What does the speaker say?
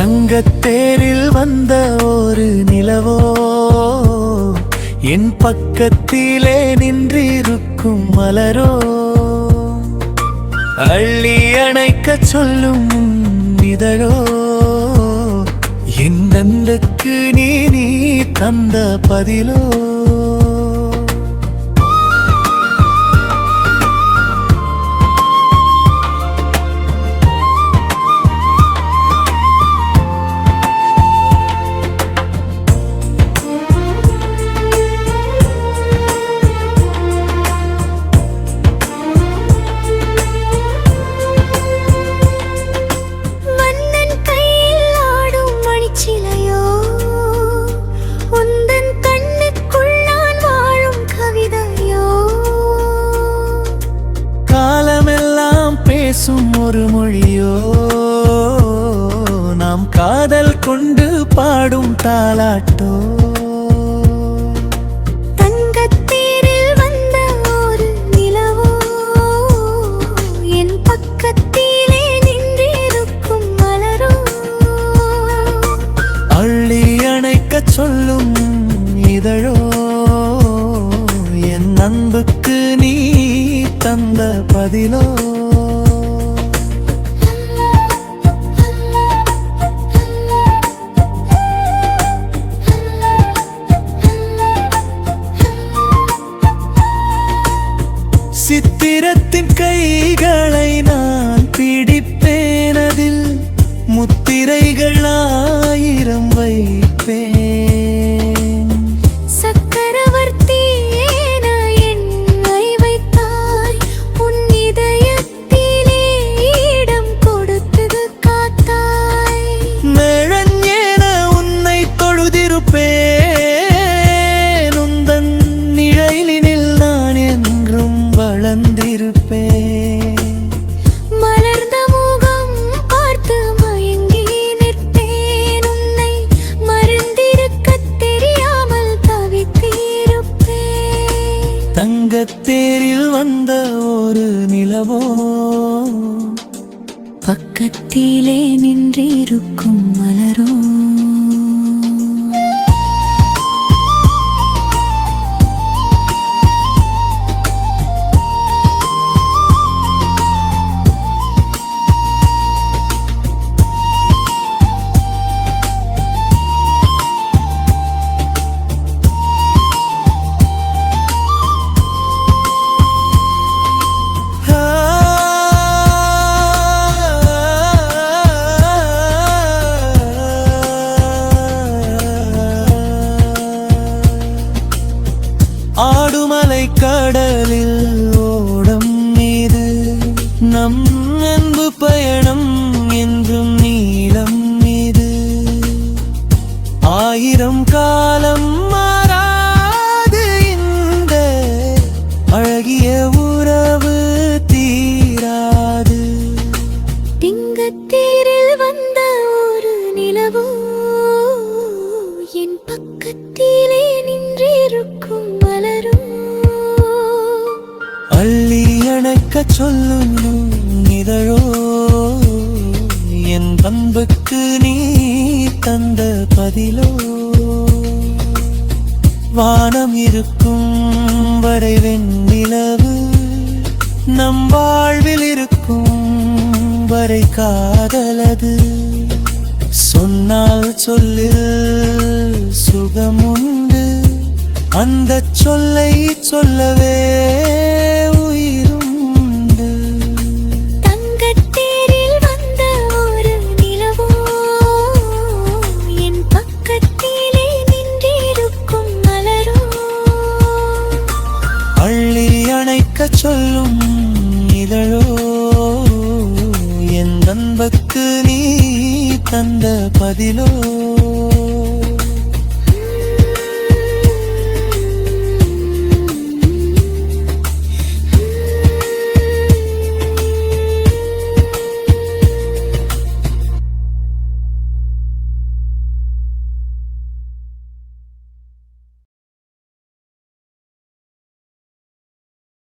தங்கத்தேரில் வந்த ஒரு நிலவோ என் பக்கத்திலே நின்றிருக்கும் மலரோ அள்ளி அணைக்க சொல்லும் இதழோ என் நந்துக்கு நீ தந்த பதிலோ ஒரு மொழியோ நாம் காதல் கொண்டு பாடும் தாலாட்டோ தங்கத்தேரில் வந்த ஒரு நிலவோ என் பக்கத்திலே நின்றிருக்கும் மலரோ அள்ளி அணைக்க சொல்லும் இதழோ என் அன்புக்கு நீ தந்த பதிலோ சித்திரத்தின் கைகளை நான் பிடிப்பேனதில் முத்திரைகள் 1000 வைப்பேன் சக்கரவர்த்தி என்னை வைத்தாய் உன் இதயத்திலே இடம் கொடுத்தது காத்தாய் மேழன் என உன்னை தொழுதிருப்பேன் உந்தன் நிழலினில் நான் என்றும் வளர்ந்திருப்பேன் மலர்ந்த முகம் பார்த்து மயங்கி நிற்பேன் உன்னை மறந்திருக்க தெரியாமல் தவித்திருப்பேன் தங்கத்தேரில் வந்த ஒரு நிலவோ பக்கத்திலே நின்றிருக்கும் மலரோ ஆடுமலை கடலில் ஓடம் மீது நம் அன்பு பயணம் என்றும் நீளம் மீது 1000 காலம் மாறாது இந்த அழகிய உறவு தீராது திங்கத்தேரில் வந்த ஒரு நிலவோ என் பக்கத்திலே நின்றிருக்கும் மலரோ அள்ளி அணைக்க சொல்லும் இதழோ என் அன்புக்கு நீ தந்த பதிலோ வானம் இருக்கும் வரை வெண்ணிலவு நம் வாழ்வில் இருக்கும் வரை காதலது சொன்னால் சொல்லில் சுகமுண்டு அந்த சொல்லை சொல்லவே உயிருண்டு தங்கத்தேரில் வந்த ஒரு நிலவோ என் பக்கத்திலே நின்றிருக்கும் மலரோ அள்ளி அணைக்க சொல்லும் இதழோ என் அன்புக்கு நீ தந்த பதிலோ